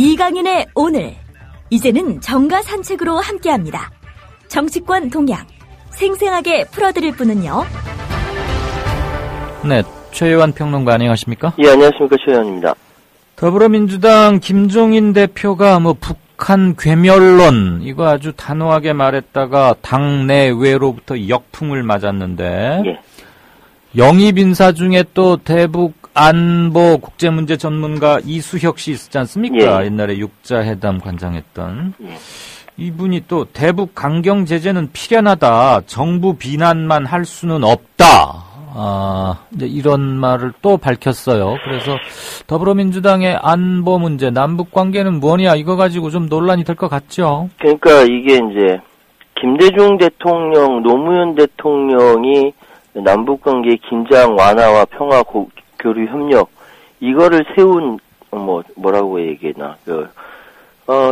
이강인의 오늘, 이제는 정가 산책으로 함께합니다. 정치권 동향 생생하게 풀어드릴 분은요. 네, 최요한 평론가 안녕하십니까? 예, 안녕하십니까. 최요한입니다. 더불어민주당 김종인 대표가 북한 괴멸론 이거 아주 단호하게 말했다가 당내외로부터 역풍을 맞았는데 예. 영입 인사 중에 또 대북 안보 국제문제 전문가 이수혁 씨 있었지 않습니까? 예. 옛날에 육자회담 관장했던. 예. 이분이 또 대북 강경 제재는 필연하다. 정부 비난만 할 수는 없다. 이제 이런 말을 또 밝혔어요. 그래서 더불어민주당의 안보 문제, 남북 관계는 뭐냐 이거 가지고 좀 논란이 될 것 같죠. 그러니까 이게 이제 김대중 대통령, 노무현 대통령이 남북 관계 긴장 완화와 평화 교류 협력 이거를 세운 뭐라고 얘기했나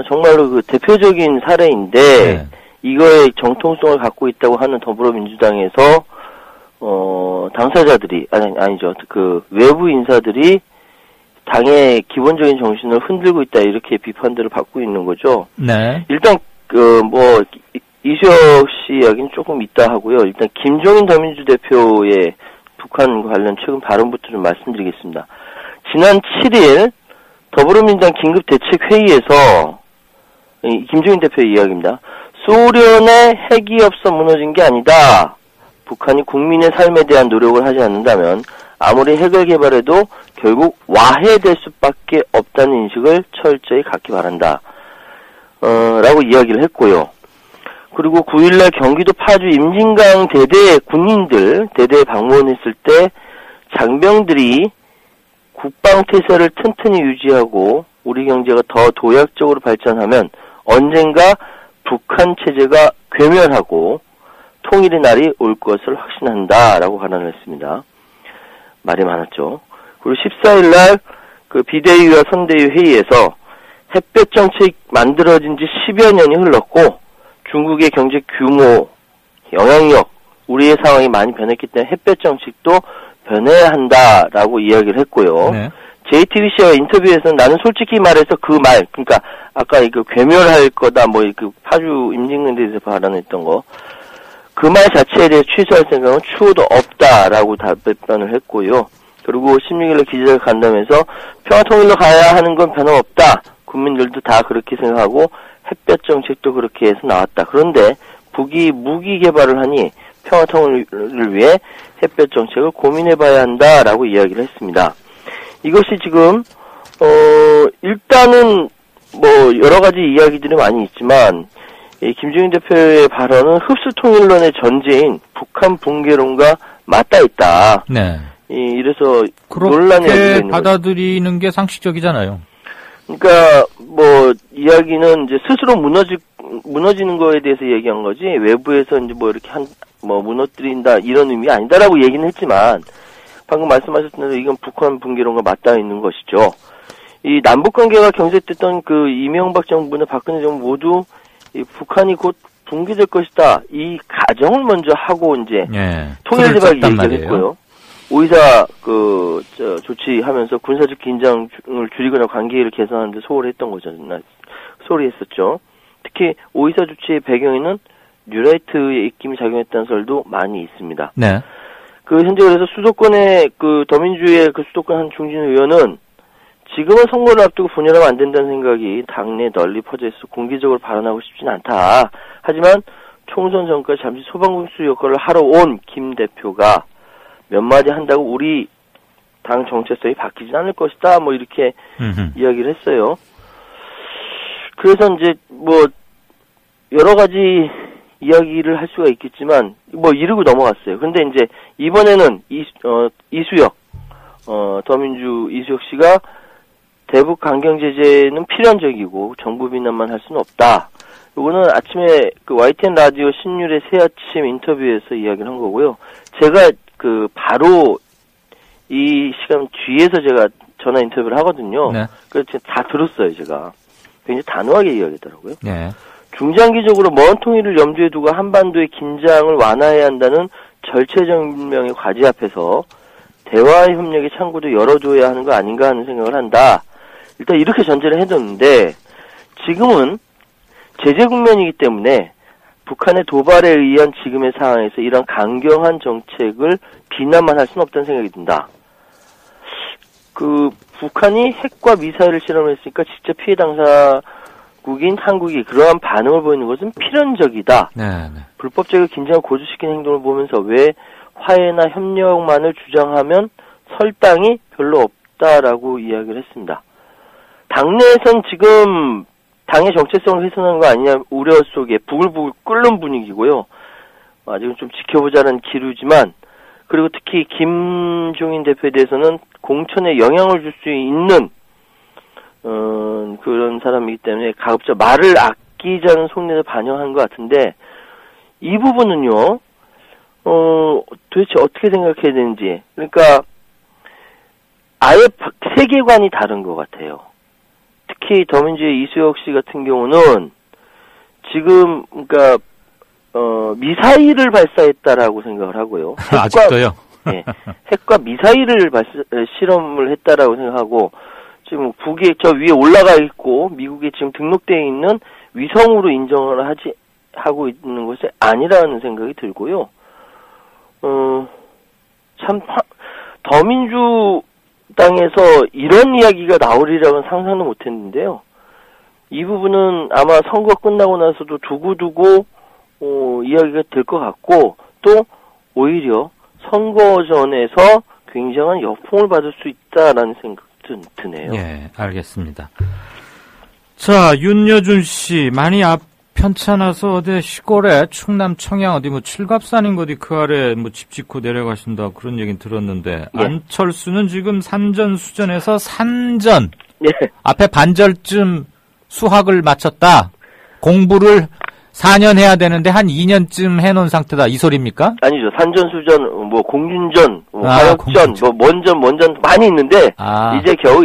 정말로 그 대표적인 사례인데 네. 이거의 정통성을 갖고 있다고 하는 더불어민주당에서 당사자들이 아니죠 그 외부 인사들이 당의 기본적인 정신을 흔들고 있다 이렇게 비판들을 받고 있는 거죠. 네. 일단 이수혁 씨 이야기는 조금 있다 하고요. 일단 김종인 더민주 대표의 북한 관련 최근 발언부터 좀 말씀드리겠습니다. 지난 7일 더불어민주당 긴급대책회의에서 김종인 대표의 이야기입니다. 소련의 핵이 없어 무너진 게 아니다. 북한이 국민의 삶에 대한 노력을 하지 않는다면 아무리 핵을 개발해도 결국 와해될 수밖에 없다는 인식을 철저히 갖기 바란다. 라고 이야기를 했고요. 그리고 9일날 경기도 파주 임진강 대대에 방문했을 때 장병들이 국방태세를 튼튼히 유지하고 우리 경제가 더 도약적으로 발전하면 언젠가 북한 체제가 괴멸하고 통일의 날이 올 것을 확신한다라고 발언을 했습니다. 말이 많았죠. 그리고 14일날 그 비대위와 선대위 회의에서 햇볕 정책 만들어진 지 10여 년이 흘렀고 중국의 경제 규모, 영향력, 우리의 상황이 많이 변했기 때문에 햇볕 정책도 변해야 한다라고 이야기를 했고요. 네. JTBC와 인터뷰에서는 나는 솔직히 말해서 그러니까 아까 이거 괴멸할 거다, 그 파주 임진강 대에서 발언했던 거, 그 말 자체에 대해 취소할 생각은 추호도 없다라고 답변을 했고요. 그리고 16일에 기자들 간담회에서 평화통일로 가야 하는 건 변함없다. 국민들도 다 그렇게 생각하고 햇볕 정책도 그렇게 해서 나왔다. 그런데 북이 무기 개발을 하니 평화통일을 위해 햇볕 정책을 고민해봐야 한다라고 이야기를 했습니다. 이것이 지금 일단은 여러 가지 이야기들이 많이 있지만 이 김종인 대표의 발언은 흡수통일론의 전제인 북한 붕괴론과 맞닿아 있다. 네. 이래서 논란이 그렇게 받아들이는 게 상식적이잖아요. 그러니까 이야기는 이제 스스로 무너지는 거에 대해서 얘기한 거지 외부에서 이제 이렇게 무너뜨린다 이런 의미 아니다라고 얘기는 했지만 방금 말씀하셨던 대로 이건 북한 붕괴론과 맞닿아 있는 것이죠. 이 남북 관계가 경색됐던 그 이명박 정부나 박근혜 정부 모두 이 북한이 곧 붕괴될 것이다 이 가정을 먼저 하고 이제 통일대박 얘기를 했고요. 오이사 조치하면서 군사적 긴장을 줄이거나 관계를 개선하는 데 소홀히 했던 거죠. 소홀히 했었죠. 특히 오이사 조치의 배경에는 뉴라이트의 입김이 작용했다는 설도 많이 있습니다. 네. 현재 그래서 수도권의 더민주의 수도권 한 중진 의원은 지금은 선거를 앞두고 분열하면 안 된다는 생각이 당내에 널리 퍼져 있어 공개적으로 발언하고 싶진 않다. 하지만 총선 전까지 잠시 소방공수 역할을 하러 온 김 대표가 몇 마디 한다고 우리 당 정체성이 바뀌진 않을 것이다. 이렇게 이야기를 했어요. 그래서 이제 여러 가지 이야기를 할 수가 있겠지만 이르고 넘어갔어요. 근데 이제 이번에는 이수혁 더민주 이수혁 씨가 대북 강경 제재는 필연적이고 정부 비난만 할 수는 없다. 이거는 아침에 YTN 라디오 신율의 새아침 인터뷰에서 이야기를 한 거고요. 제가 바로 이 시간 뒤에서 제가 전화 인터뷰를 하거든요. 네. 그래서 다 들었어요, 제가. 굉장히 단호하게 이야기하더라고요. 네. 중장기적으로 먼 통일을 염두에 두고 한반도의 긴장을 완화해야 한다는 절체절명의 과제 앞에서 대화의 협력의 창구도 열어줘야 하는 거 아닌가 하는 생각을 한다. 일단 이렇게 전제를 해뒀는데 지금은 제재 국면이기 때문에 북한의 도발에 의한 지금의 상황에서 이런 강경한 정책을 비난만 할 수는 없다는 생각이 든다. 북한이 핵과 미사일을 실험했으니까 직접 피해 당사국인 한국이 그러한 반응을 보이는 것은 필연적이다. 네. 불법적이고 긴장을 고조시키는 행동을 보면서 왜 화해나 협력만을 주장하면 설당이 별로 없다라고 이야기를 했습니다. 당내에선 지금 당의 정체성을 훼손하는 거 아니냐 우려 속에 부글부글 끓는 분위기고요. 아직은 좀 지켜보자는 기류지만 그리고 특히 김종인 대표에 대해서는 공천에 영향을 줄 수 있는 그런 사람이기 때문에 가급적 말을 아끼자는 속내를 반영한 것 같은데 이 부분은요. 도대체 어떻게 생각해야 되는지 그러니까 아예 세계관이 다른 것 같아요. 특히 더민주의 이수혁 씨 같은 경우는 지금 그러니까 미사일을 발사했다라고 생각을 하고요. 아직도요? 네, 핵과 미사일을 실험을 했다라고 생각하고 지금 북에 저 위에 올라가 있고 미국에 지금 등록되어 있는 위성으로 인정을 하고 있는 것이 아니라는 생각이 들고요. 참 더민주당에서 이런 이야기가 나오리라고는 상상도 못했는데요. 이 부분은 아마 선거 끝나고 나서도 두고두고 이야기가 될 것 같고 또 오히려 선거전에서 굉장한 역풍을 받을 수 있다라는 생각도 드네요. 예, 알겠습니다. 자, 윤여준 씨 많이 편찮아서 어디 시골에 충남 청양 어디 칠갑산인 어디 그 아래 집 짓고 내려가신다 그런 얘기는 들었는데 예. 안철수는 지금 산전수전에서 산전 예. 앞에 반절쯤 수학을 마쳤다. 공부를 4년 해야 되는데 한 2년쯤 해놓은 상태다. 이 소리입니까? 아니죠. 산전수전, 공준전, 화역전, 먼전 많이 있는데 이제 겨우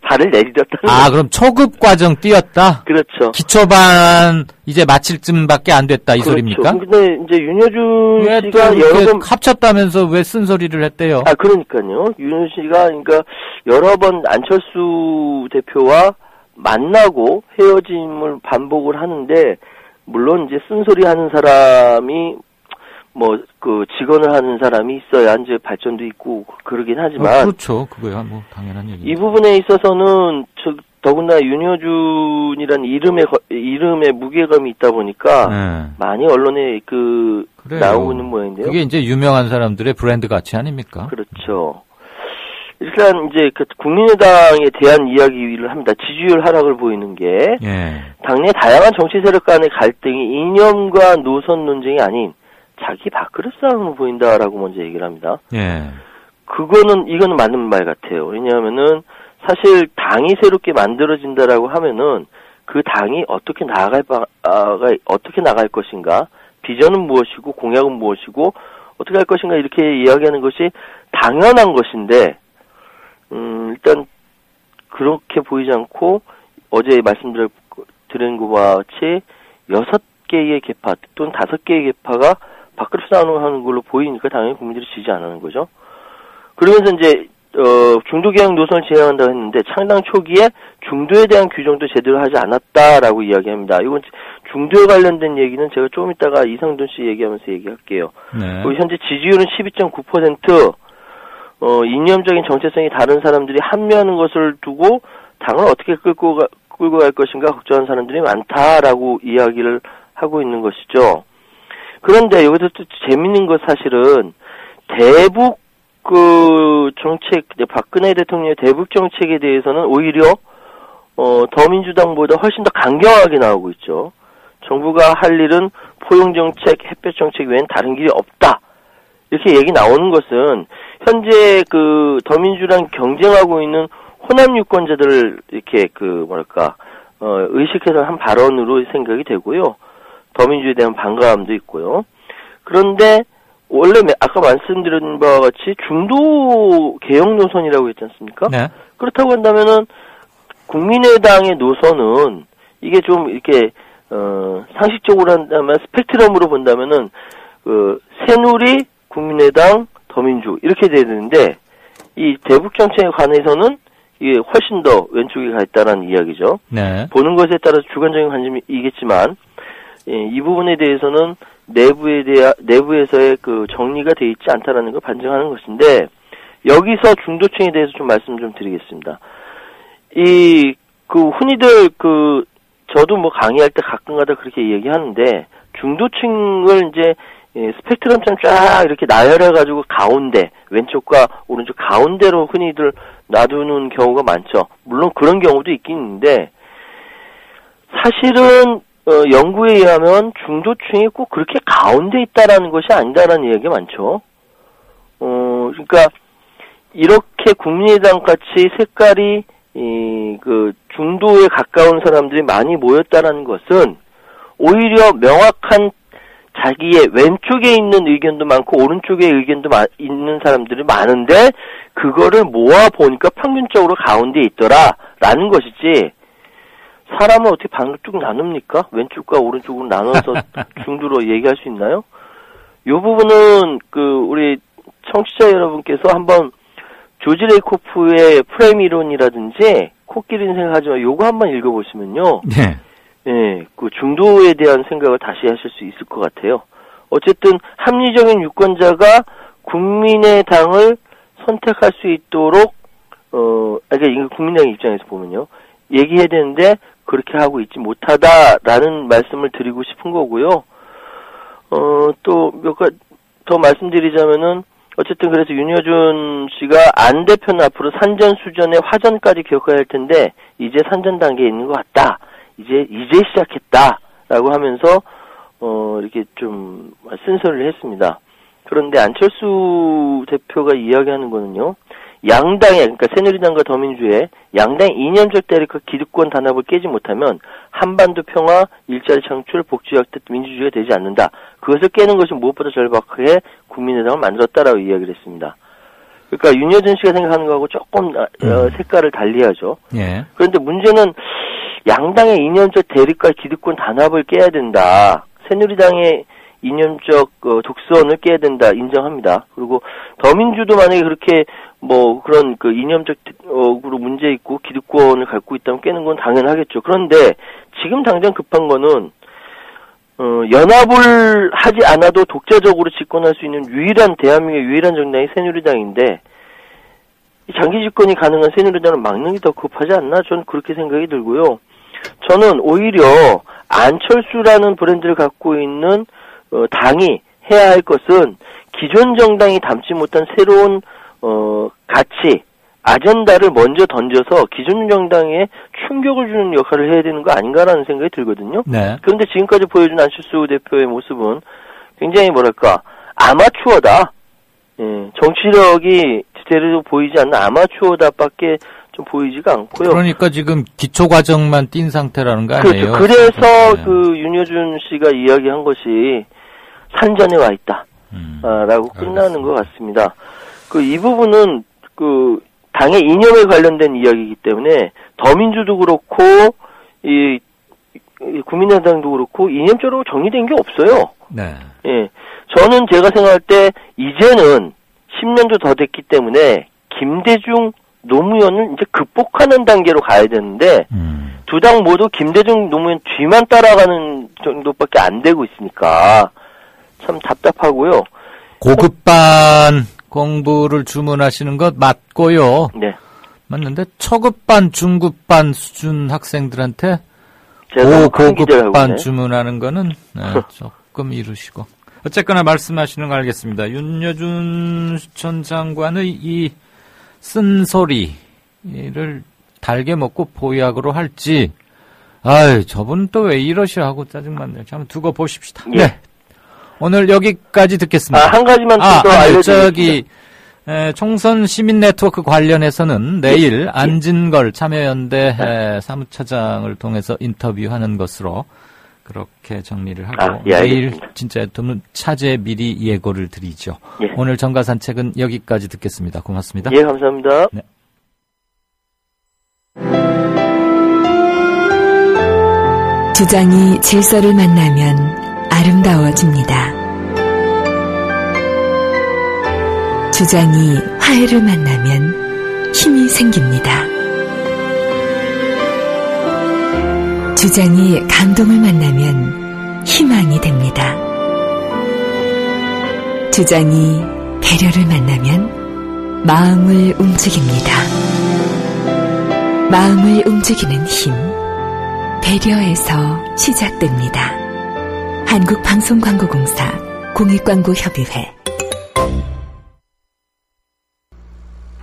발을 내디뎠다는 그럼 초급 과정 뛰었다? 그렇죠. 기초반 이제 마칠 쯤밖에 안 됐다. 이 그렇죠. 소리입니까? 근데 이제 윤여준 씨가 여러 번 합쳤다면서 왜 쓴소리를 했대요? 그러니까요. 윤여준 씨가 그러니까 여러 번 안철수 대표와 만나고 헤어짐을 반복을 하는데 물론 이제 쓴소리 하는 사람이 직언을 하는 사람이 있어야 이제 발전도 있고 그러긴 하지만 그렇죠. 그거야 당연한 얘기. 이 부분에 있어서는 더군다나 윤여준이라는 이름에 무게감이 있다 보니까 많이 언론에 나오고 있는 모양인데요. 그게 이제 유명한 사람들의 브랜드 가치 아닙니까? 그렇죠. 일단 이제 국민의당에 대한 이야기를 합니다. 지지율 하락을 보이는 게 당내 다양한 정치 세력 간의 갈등이 이념과 노선 논쟁이 아닌 자기 밥그릇 싸움으로 보인다라고 먼저 얘기를 합니다. 이거는 맞는 말 같아요. 왜냐하면은 사실 당이 새롭게 만들어진다라고 하면은 그 당이 어떻게 나갈 것인가, 비전은 무엇이고 공약은 무엇이고 어떻게 할 것인가 이렇게 이야기하는 것이 당연한 것인데. 일단 그렇게 보이지 않고 어제 말씀드린 것과 같이 6개의 계파 또는 5개의 계파가 밥그릇 싸움을 하는 걸로 보이니까 당연히 국민들이 지지 안 하는 거죠. 그러면서 이제 중도개혁 노선을 진행한다고 했는데 창당 초기에 중도에 대한 규정도 제대로 하지 않았다라고 이야기합니다. 이건 중도에 관련된 얘기는 제가 조금 이따가 이상돈 씨 얘기하면서 얘기할게요. 현재 지지율은 12.9%. 이념적인 정체성이 다른 사람들이 합류하는 것을 두고 당을 어떻게 끌고 갈 것인가 걱정하는 사람들이 많다라고 이야기를 하고 있는 것이죠. 그런데 여기서 또 재밌는 것 사실은 대북 정책, 박근혜 대통령의 대북 정책에 대해서는 오히려 더민주당보다 훨씬 더 강경하게 나오고 있죠. 정부가 할 일은 포용 정책, 햇볕 정책 외엔 다른 길이 없다. 이렇게 얘기 나오는 것은 현재 더민주랑 경쟁하고 있는 호남 유권자들을 이렇게 의식해서 한 발언으로 생각이 되고요. 더민주에 대한 반감도 있고요. 그런데 원래 아까 말씀드린 바와 같이 중도 개혁 노선이라고 했지 않습니까? 네. 그렇다고 한다면은 국민의당의 노선은 이게 좀 이렇게 상식적으로 한다면 스펙트럼으로 본다면은 새누리, 국민의당, 더민주 이렇게 돼야 되는데 이 대북 정책에 관해서는 이게 훨씬 더 왼쪽에 가 있다는 이야기죠. 네. 보는 것에 따라서 주관적인 관점이겠지만 이 부분에 대해서는 내부에서의 그 정리가 돼 있지 않다라는 걸 반증하는 것인데 여기서 중도층에 대해서 좀 말씀 좀 드리겠습니다. 흔히들 저도 뭐 강의할 때 가끔가다 그렇게 얘기하는데 중도층을 이제 스펙트럼처럼 쫙 이렇게 나열해가지고 가운데, 왼쪽과 오른쪽 가운데로 흔히들 놔두는 경우가 많죠. 물론 그런 경우도 있긴 있는데, 사실은, 연구에 의하면 중도층이 꼭 그렇게 가운데 있다라는 것이 아니다라는 이야기가 많죠. 그러니까, 이렇게 국민의당 같이 색깔이, 중도에 가까운 사람들이 많이 모였다라는 것은, 오히려 명확한 자기의 왼쪽에 있는 의견도 많고 오른쪽에 의견도 있는 사람들이 많은데 그거를 모아보니까 평균적으로 가운데 있더라라는 것이지 사람을 어떻게 반으로 쭉 나눕니까? 왼쪽과 오른쪽으로 나눠서 중도로 얘기할 수 있나요? 이 부분은 우리 청취자 여러분께서 한번 조지 레이코프의 프레임 이론이라든지 코끼리 생각하지만 요거 한번 읽어보시면요. 네. 예, 중도에 대한 생각을 다시 하실 수 있을 것 같아요. 어쨌든 합리적인 유권자가 국민의당을 선택할 수 있도록 그러니까 국민의당 입장에서 보면요, 얘기해야 되는데 그렇게 하고 있지 못하다라는 말씀을 드리고 싶은 거고요. 또 몇 가지 더 말씀드리자면은 어쨌든 그래서 윤여준 씨가 안 대표는 앞으로 산전수전의 화전까지 겪어야 할 텐데 이제 산전 단계에 있는 것 같다. 이제 시작했다라고 하면서 이렇게 좀 쓴소리를 했습니다. 그런데 안철수 대표가 이야기하는 거는요, 양당의, 그러니까 새누리당과 더민주의 양당의 이념적 대립과 기득권 단합을 깨지 못하면 한반도 평화, 일자리 창출, 복지학대 민주주의가 되지 않는다. 그것을 깨는 것이 무엇보다 절박하게 국민의당을 만들었다라고 이야기를 했습니다. 그러니까 윤여준 씨가 생각하는 거하고 조금 색깔을 달리하죠. 예. 그런데 문제는 양당의 이념적 대립과 기득권 단합을 깨야 된다. 새누리당의 이념적 독선을 깨야 된다. 인정합니다. 그리고 더민주도 만약에 그렇게 그런 이념적으로 문제 있고 기득권을 갖고 있다면 깨는 건 당연하겠죠. 그런데 지금 당장 급한 거는 연합을 하지 않아도 독자적으로 집권할 수 있는 대한민국의 유일한 정당이 새누리당인데 장기 집권이 가능한 새누리당을 막는 게 더 급하지 않나? 저는 그렇게 생각이 들고요. 저는 오히려 안철수라는 브랜드를 갖고 있는 당이 해야 할 것은 기존 정당이 담지 못한 새로운 가치, 아젠다를 먼저 던져서 기존 정당에 충격을 주는 역할을 해야 되는 거 아닌가라는 생각이 들거든요. 네. 그런데 지금까지 보여준 안철수 대표의 모습은 굉장히 아마추어다. 예, 정치력이 제대로 보이지 않는 아마추어다밖에 좀 보이지가 않고요. 그러니까 지금 기초 과정만 띈 상태라는 거 아니에요? 그렇죠. 그래서 네. 윤여준 씨가 이야기한 것이 산전에 와 있다. 라고 끝나는 것 같습니다. 이 부분은 당의 이념에 관련된 이야기이기 때문에 더민주도 그렇고 이 국민의당도 그렇고 이념적으로 정리된 게 없어요. 네. 예. 저는 제가 생각할 때 이제는 10년도 더 됐기 때문에 김대중 노무현을 이제 극복하는 단계로 가야 되는데 두 당 모두 김대중 노무현 뒤만 따라가는 정도밖에 안 되고 있으니까 참 답답하고요. 고급반 공부를 주문하시는 것 맞고요. 네. 맞는데 초급반, 중급반 수준 학생들한테 고급반 주문하는 거는 조금 이루시고. 어쨌거나 말씀하시는 거 알겠습니다. 윤여준 전 장관의 이 쓴소리를 달게 먹고 보약으로 할지, 저분 또 왜 이러시오 하고 짜증만 한번 두고 보십시다. 예. 네. 오늘 여기까지 듣겠습니다. 한 가지만 더 알려드리겠습니다. 총선 시민 네트워크 관련해서는 내일 안진걸 참여연대 사무차장을 통해서 인터뷰하는 것으로 그렇게 정리를 하고 내일 알겠습니다. 진짜 차제 미리 예고를 드리죠. 예. 오늘 정가산책은 여기까지 듣겠습니다. 고맙습니다. 예, 감사합니다. 네. 주장이 질서를 만나면 아름다워집니다. 주장이 화해를 만나면 힘이 생깁니다. 주장이 감동을 만나면 희망이 됩니다. 주장이 배려를 만나면 마음을 움직입니다. 마음을 움직이는 힘, 배려에서 시작됩니다. 한국방송광고공사 공익광고협의회.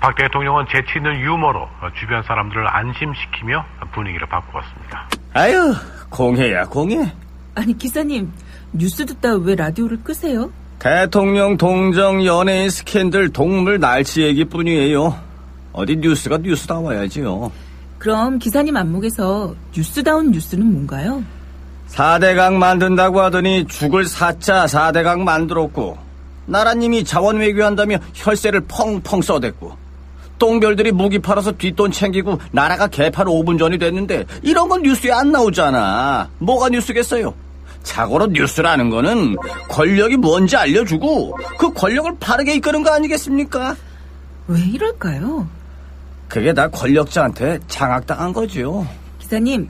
박 대통령은 재치 있는 유머로 주변 사람들을 안심시키며 분위기를 바꾸었습니다. 아유, 공해야 공해. 아니 기사님, 뉴스 듣다 왜 라디오를 끄세요? 대통령 동정 연예인 스캔들 동물 날씨 얘기뿐이에요. 어디 뉴스가 뉴스다워야지요. 그럼 기사님 안목에서 뉴스다운 뉴스는 뭔가요? 4대강 만든다고 하더니 죽을 4자 4대강 만들었고, 나라님이 자원 외교한다며 혈세를 펑펑 써댔고, 똥별들이 무기 팔아서 뒷돈 챙기고 나라가 개판 5분 전이 됐는데 이런 건 뉴스에 안 나오잖아. 뭐가 뉴스겠어요? 자고로 뉴스라는 거는 권력이 뭔지 알려주고 그 권력을 바르게 이끄는 거 아니겠습니까? 왜 이럴까요? 그게 다 권력자한테 장악당한 거죠. 기사님,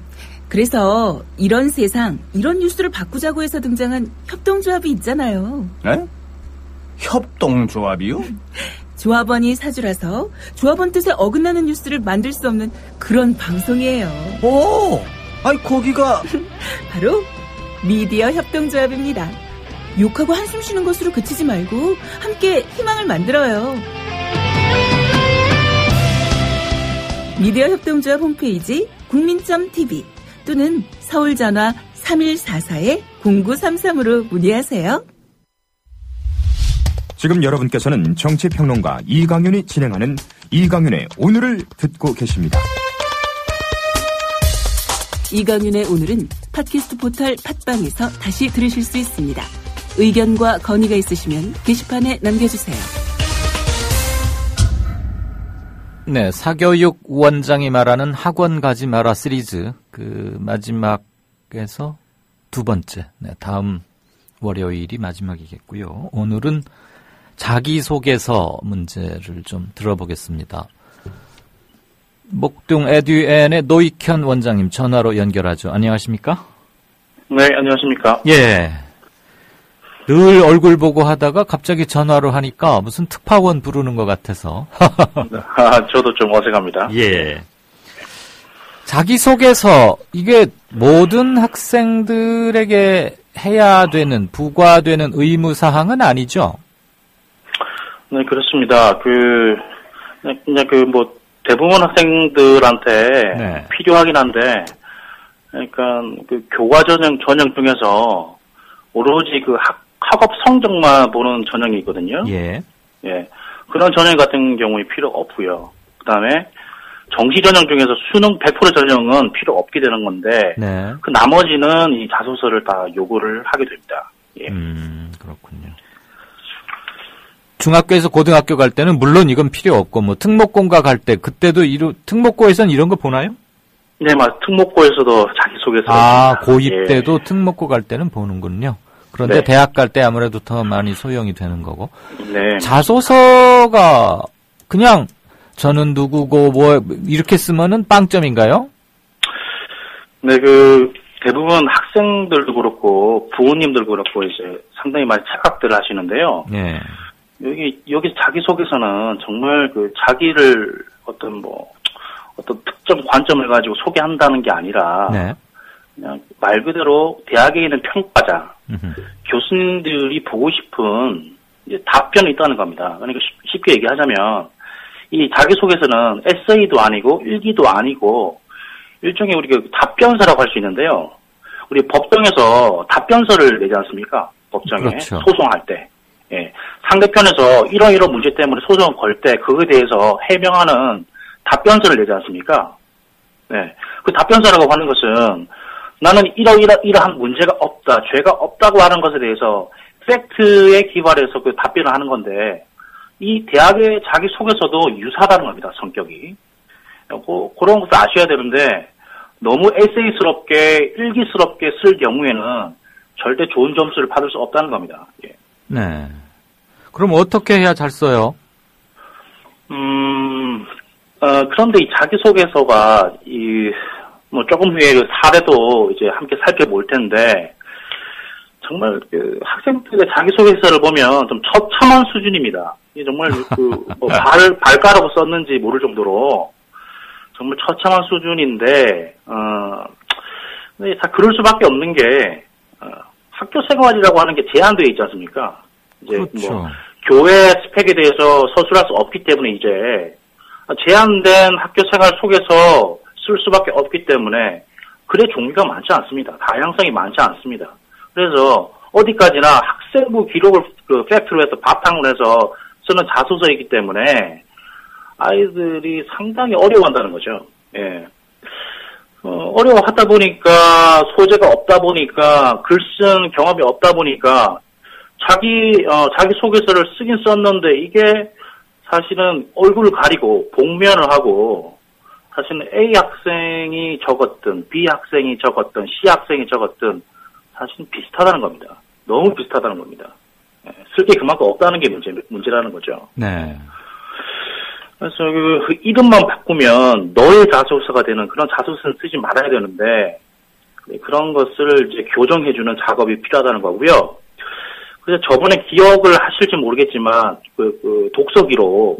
그래서 이런 세상, 이런 뉴스를 바꾸자고 해서 등장한 협동조합이 있잖아요. 에? 협동조합이요? 조합원이 사주라서 조합원 뜻에 어긋나는 뉴스를 만들 수 없는 그런 방송이에요. 오! 아니 거기가 바로 미디어 협동조합입니다. 욕하고 한숨 쉬는 것으로 그치지 말고 함께 희망을 만들어요. 미디어 협동조합 홈페이지 국민.tv 또는 서울전화 3144-0933으로 문의하세요. 지금 여러분께서는 정치평론가 이강윤이 진행하는 이강윤의 오늘을 듣고 계십니다. 이강윤의 오늘은 팟캐스트 포털 팟빵에서 다시 들으실 수 있습니다. 의견과 건의가 있으시면 게시판에 남겨주세요. 네, 사교육 원장이 말하는 학원 가지 마라 시리즈 그 마지막에서 두 번째, 네, 다음 월요일이 마지막이겠고요. 오늘은 자기소개서 문제를 좀 들어보겠습니다. 목동 에듀엔의 노익현 원장님 전화로 연결하죠. 안녕하십니까? 네, 안녕하십니까? 예. 늘 얼굴 보고 하다가 갑자기 전화로 하니까 무슨 특파원 부르는 것 같아서. 저도 좀 어색합니다. 예. 자기소개서, 이게 모든 학생들에게 해야 되는, 부과되는 의무사항은 아니죠? 네, 그렇습니다. 대부분 학생들한테 네. 필요하긴 한데, 그러니까, 교과 전형 중에서 오로지 학업 성적만 보는 전형이 있거든요. 예. 예. 그런 전형 같은 경우에 필요 없고요. 그 다음에 정시 전형 중에서 수능 100% 전형은 필요 없게 되는 건데, 네. 그 나머지는 이 자소서를 다 요구를 하게 됩니다. 예. 그렇군요. 중학교에서 고등학교 갈 때는 물론 이건 필요 없고, 뭐, 특목고가 갈 때, 그때도 특목고에서는 이런 거 보나요? 네, 특목고에서도 자기소개서. 고2 때도 특목고 갈 때는 보는군요. 그런데 네. 대학 갈 때 아무래도 더 많이 소용이 되는 거고. 네. 자소서가 그냥 저는 누구고 뭐 이렇게 쓰면은 빵점인가요? 네, 대부분 학생들도 그렇고 부모님들도 그렇고 이제 상당히 많이 착각들 하시는데요. 네. 여기 자기소개서는 정말 자기를 어떤 특정 관점을 가지고 소개한다는 게 아니라 네. 그냥 말 그대로 대학에 있는 평가자, 교수님들이 보고 싶은 이제 답변이 있다는 겁니다. 그러니까 쉽게 얘기하자면 이 자기소개서는 에세이도 아니고 일기도 아니고 일종의 우리가 답변서라고 할 수 있는데요. 우리 법정에서 답변서를 내지 않습니까? 법정에 그렇죠. 소송할 때. 예. 상대편에서 이런 문제 때문에 소송을 걸 때 그거에 대해서 해명하는 답변서를 내지 않습니까? 네. 그 답변서라고 하는 것은 나는 이러한 문제가 없다, 죄가 없다고 하는 것에 대해서 팩트에 기반해서 그 답변을 하는 건데 이 대학의 자기소개서도 유사하다는 겁니다, 성격이. 그런 것도 아셔야 되는데 너무 에세이스럽게, 일기스럽게 쓸 경우에는 절대 좋은 점수를 받을 수 없다는 겁니다. 예. 네. 그럼 어떻게 해야 잘 써요? 그런데 이 자기소개서가 뭐 조금 후에 그 사례도 이제 함께 살펴볼 텐데, 정말 그 학생들의 자기소개서를 보면 좀 처참한 수준입니다. 이게 정말 뭐 발가락으로 썼는지 모를 정도로 정말 처참한 수준인데, 근데 다 그럴 수밖에 없는 게, 학교 생활이라고 하는 게 제한되어 있지 않습니까? 이제 그렇죠. 뭐 교회 스펙에 대해서 서술할 수 없기 때문에 이제 제한된 학교 생활 속에서 쓸 수밖에 없기 때문에 글의 종류가 많지 않습니다. 다양성이 많지 않습니다. 그래서 어디까지나 학생부 기록을 그 팩트로 해서 바탕으로 해서 쓰는 자소서이기 때문에 아이들이 상당히 어려워한다는 거죠. 예. 어려워하다 보니까 소재가 없다 보니까 글 쓴 경험이 없다 보니까 자기 소개서를 쓰긴 썼는데 이게 사실은 얼굴을 가리고 복면을 하고 사실은 A 학생이 적었든 B 학생이 적었든 C 학생이 적었든 사실은 비슷하다는 겁니다. 너무 비슷하다는 겁니다. 쓸 게 그만큼 없다는 게 문제라는 거죠. 네. 그래서 그 이름만 바꾸면 너의 자소서가 되는 그런 자소서는 쓰지 말아야 되는데 그런 것을 이제 교정해주는 작업이 필요하다는 거고요. 그래서 저번에 기억을 하실지 모르겠지만 그 독서 기록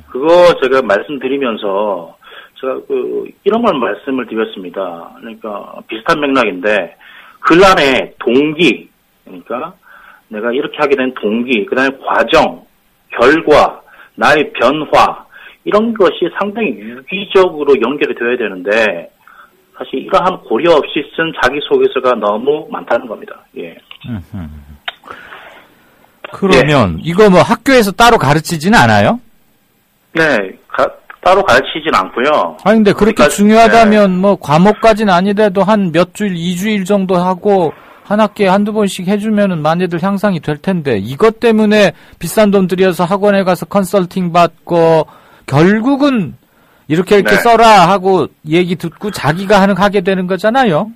그거 제가 말씀드리면서 제가 이런 걸 말씀을 드렸습니다. 그러니까 비슷한 맥락인데 글 안에 동기, 그러니까 내가 이렇게 하게 된 동기, 그다음에 과정, 결과, 나의 변화 이런 것이 상당히 유기적으로 연결이 되어야 되는데 사실 이러한 고려 없이 쓴 자기소개서가 너무 많다는 겁니다. 예. 그러면 이거 뭐 학교에서 따로 가르치지는 않아요? 네, 따로 가르치진 않고요. 아니 근데 그렇게 중요하다면 뭐 과목까지는 아니더라도 한 몇 주일, 2주일 정도 하고 한 학기에 한두 번씩 해주면은 많이들 향상이 될 텐데 이것 때문에 비싼 돈 들여서 학원에 가서 컨설팅 받고 결국은 이렇게 써라 하고 얘기 듣고 자기가 하게 되는 거잖아요.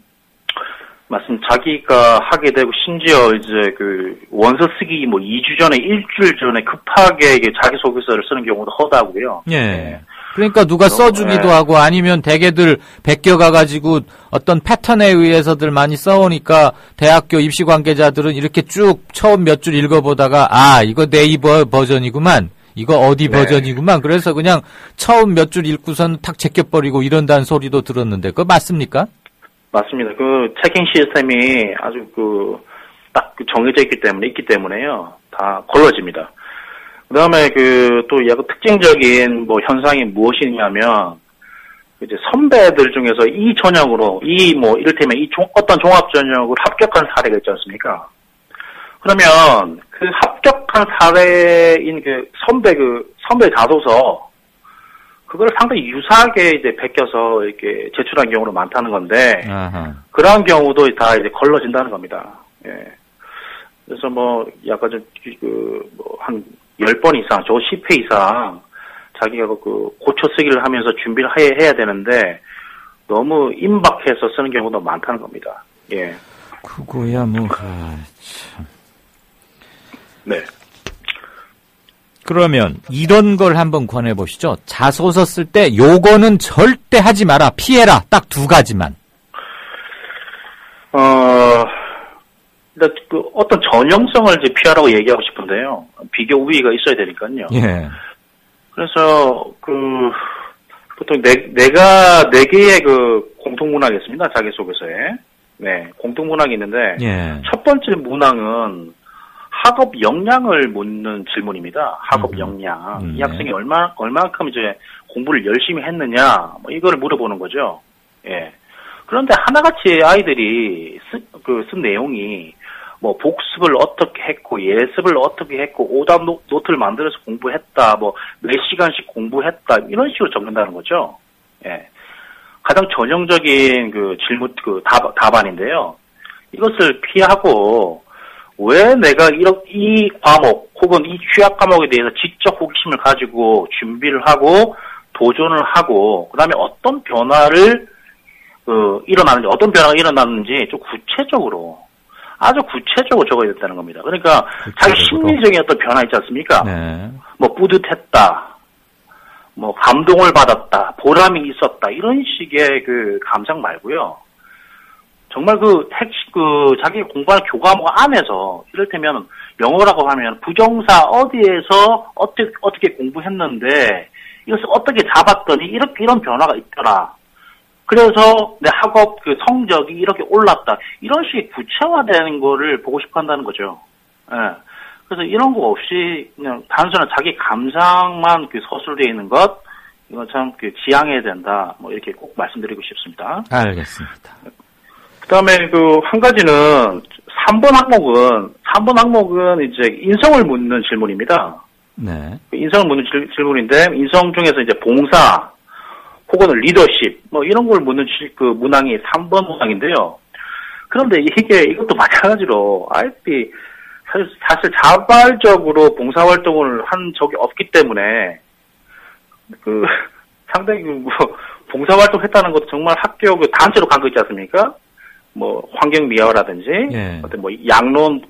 맞습니다. 자기가 하게 되고 심지어 이제 그 원서 쓰기 뭐 2주 전에 일주일 전에 급하게 이게 자기소개서를 쓰는 경우도 허다고요. 예. 네. 그러니까 누가 써주기도 하고 아니면 대개들 베껴가가지고 어떤 패턴에 의해서들 많이 써오니까 대학교 입시 관계자들은 이렇게 쭉 처음 몇 줄 읽어보다가 이거 네이버 버전이구만. 이거 어디 버전이구만. 그래서 그냥 처음 몇 줄 읽고선 탁 제껴버리고 이런다는 소리도 들었는데 그거 맞습니까? 맞습니다. 그 체킹 시스템이 아주 딱 정해져 있기 때문에요. 다 걸러집니다. 그 다음에 또 약간 특징적인 현상이 무엇이냐면, 이제 선배들 중에서 이 전형으로, 이를테면 어떤 종합 전형으로 합격한 사례가 있지 않습니까? 그러면 그 합격한 사례인 선배 자소서, 그걸 상당히 유사하게 이제 베껴서 이렇게 제출한 경우도 많다는 건데, 그러한 경우도 다 이제 걸러진다는 겁니다. 예. 그래서 약간 한 10번 이상, 10회 이상, 자기가 고쳐 쓰기를 하면서 준비를 해야 되는데, 너무 임박해서 쓰는 경우도 많다는 겁니다. 예. 그거야, 참. 네. 그러면 이런 걸 한번 권해보시죠. 자소서 쓸 때 요거는 절대 하지 마라. 피해라. 딱 2가지만. 어떤 전형성을 이제 피하라고 얘기하고 싶은데요. 비교 우위가 있어야 되니까요. 예. 그래서 보통 내가 4개의 공통문항이 있습니다. 자기소개서에. 네, 공통문항이 있는데 첫 번째 문항은 학업 역량을 묻는 질문입니다. 학업 역량. 이 학생이 얼마만큼 이제 공부를 열심히 했느냐, 이거를 물어보는 거죠. 예. 그런데 하나같이 아이들이 쓴 내용이 복습을 어떻게 했고, 예습을 어떻게 했고, 오답 노트를 만들어서 공부했다, 몇 시간씩 공부했다, 이런 식으로 적는다는 거죠. 예. 가장 전형적인 질문, 답안인데요. 이것을 피하고, 왜 내가 이 과목 혹은 이 취약 과목에 대해서 지적 호기심을 가지고 준비를 하고 도전을 하고 그다음에 어떤 변화를 어떤 변화가 일어났는지 좀 아주 구체적으로 적어야 된다는 겁니다. 그러니까 자기 심리적인 어떤 변화 있지 않습니까? 네. 뿌듯했다, 뭐 감동을 받았다, 보람이 있었다 이런 식의 그 감상 말고요. 정말 자기 공부하는 교과목 안에서 이를테면 영어라고 하면 부정사 어디에서 어떻게 공부했는데 이것을 어떻게 잡았더니 이런 변화가 있더라. 그래서 내 학업 그 성적이 이렇게 올랐다. 이런 식의 구체화되는 거를 보고 싶어 한다는 거죠. 예. 그래서 이런 거 없이 그냥 단순한 자기 감상만 그 서술되어 있는 것, 이건 참 그 지양해야 된다. 뭐 이렇게 꼭 말씀드리고 싶습니다. 알겠습니다. 그다음에 한 가지는 3번 항목은 이제 인성을 묻는 질문입니다. 네. 인성을 묻는 질문인데 인성 중에서 이제 봉사 혹은 리더십 뭐 이런 걸 묻는 그 문항이 3번 문항인데요. 그런데 이것도 마찬가지로 ISP 사실 자발적으로 봉사활동을 한 적이 없기 때문에 상당히 봉사활동 했다는 것도 정말 학교 단체로 간 거 있지 않습니까? 뭐 환경미화라든지 예. 어떤 뭐 양론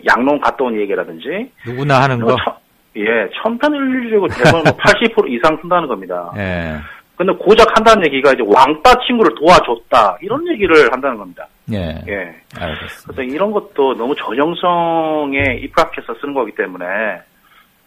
양론 갔다 온 얘기라든지 누구나 하는 거. 천편일률적으로 대부분 80% 이상 쓴다는 겁니다. 예. 근데 고작 한다는 얘기가 이제 왕따 친구를 도와줬다 이런 얘기를 한다는 겁니다. 예. 예. 알겠습니다. 그래서 이런 것도 너무 전형성에 입각해서 쓰는 거기 때문에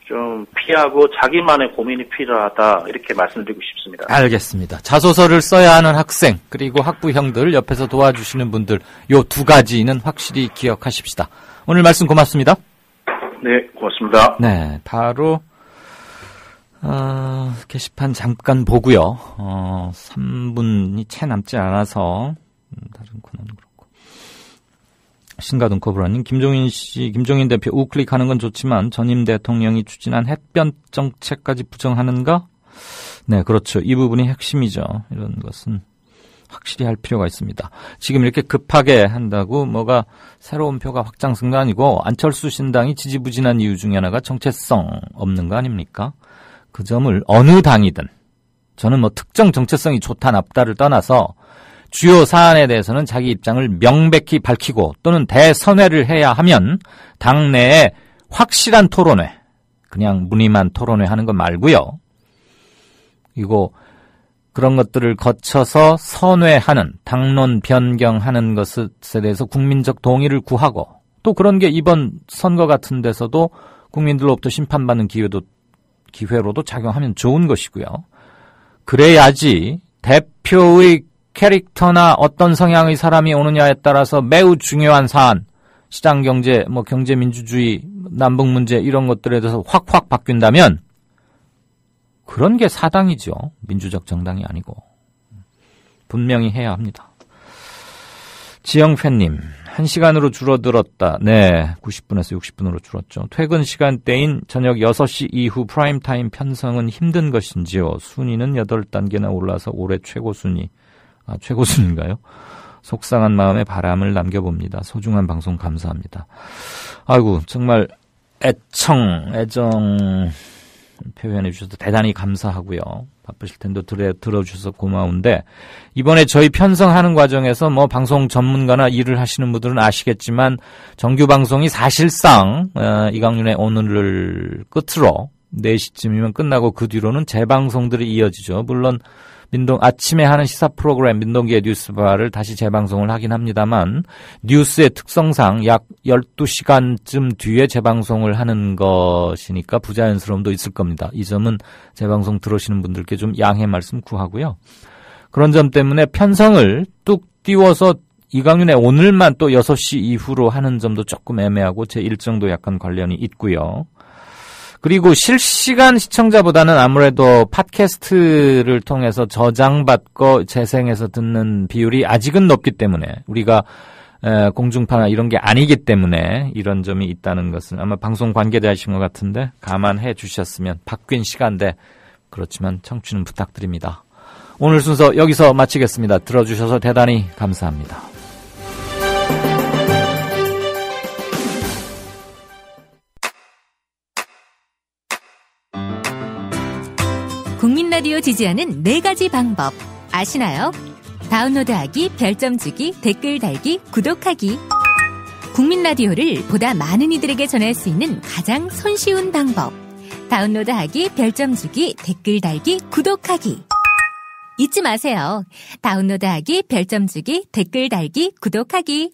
좀 피하고 자기만의 고민이 필요하다 이렇게 말씀드리고 싶습니다. 알겠습니다. 자소서를 써야 하는 학생 그리고 학부형들 옆에서 도와주시는 분들 요 두 가지는 확실히 기억하십시다. 오늘 말씀 고맙습니다. 네, 고맙습니다. 네, 바로 게시판 잠깐 보고요. 3분이 채 남지 않아서 다른 코너는 그렇고. 신가동 코브라님, 김종인 대표 우클릭하는 건 좋지만 전임 대통령이 추진한 햇변 정책까지 부정하는가? 네, 그렇죠. 이 부분이 핵심이죠. 이런 것은 확실히 할 필요가 있습니다. 지금 이렇게 급하게 한다고 뭐가 새로운 표가 확장승도 아니고 안철수 신당이 지지부진한 이유 중에 하나가 정체성 없는 거 아닙니까? 그 점을 어느 당이든 저는 뭐 특정 정체성이 좋다 나쁘다를 떠나서 주요 사안에 대해서는 자기 입장을 명백히 밝히고 또는 대선회를 해야 하면 당내에 확실한 토론회, 그냥 무늬만 토론회 하는 거 말고요. 그리고 그런 것들을 거쳐서 선회하는, 당론 변경하는 것에 대해서 국민적 동의를 구하고 또 그런 게 이번 선거 같은 데서도 국민들로부터 심판받는 기회로도 작용하면 좋은 것이고요. 그래야지 대표의 캐릭터나 어떤 성향의 사람이 오느냐에 따라서 매우 중요한 사안, 시장경제, 경제민주주의, 남북문제 이런 것들에 대해서 확확 바뀐다면 그런 게 사당이죠. 민주적 정당이 아니고. 분명히 해야 합니다. 지영팬님, 1시간으로 줄어들었다. 네, 90분에서 60분으로 줄었죠. 퇴근 시간대인 저녁 6시 이후 프라임타임 편성은 힘든 것인지요. 순위는 8단계나 올라서 올해 최고 순위. 최고 순위인가요? 속상한 마음에 바람을 남겨봅니다. 소중한 방송 감사합니다. 아이고, 정말 애정 표현해 주셔서 대단히 감사하고요. 바쁘실 텐데 들어주셔서 고마운데, 이번에 저희 편성하는 과정에서 방송 전문가나 일을 하시는 분들은 아시겠지만 정규 방송이 사실상 이강윤의 오늘을 끝으로 4시쯤이면 끝나고 그 뒤로는 재방송들이 이어지죠. 물론 아침에 하는 시사 프로그램 민동기의 뉴스바를 다시 재방송을 하긴 합니다만 뉴스의 특성상 약 12시간쯤 뒤에 재방송을 하는 것이니까 부자연스러움도 있을 겁니다. 이 점은 재방송 들으시는 분들께 좀 양해 말씀 구하고요. 그런 점 때문에 편성을 뚝 띄워서 이강윤의 오늘만 또 6시 이후로 하는 점도 조금 애매하고 제 일정도 약간 관련이 있고요. 그리고 실시간 시청자보다는 아무래도 팟캐스트를 통해서 저장받고 재생해서 듣는 비율이 아직은 높기 때문에 우리가 공중파나 이런 게 아니기 때문에 이런 점이 있다는 것은 아마 방송 관계자이신 것 같은데 감안해 주셨으면 바뀐 시간대 그렇지만 청취는 부탁드립니다. 오늘 순서 여기서 마치겠습니다. 들어주셔서 대단히 감사합니다. 국민 라디오 지지하는 4가지 방법 아시나요? 다운로드하기, 별점 주기, 댓글 달기, 구독하기. 국민 라디오를 보다 많은 이들에게 전할 수 있는 가장 손쉬운 방법. 다운로드하기, 별점 주기, 댓글 달기, 구독하기. 잊지 마세요. 다운로드하기, 별점 주기, 댓글 달기, 구독하기.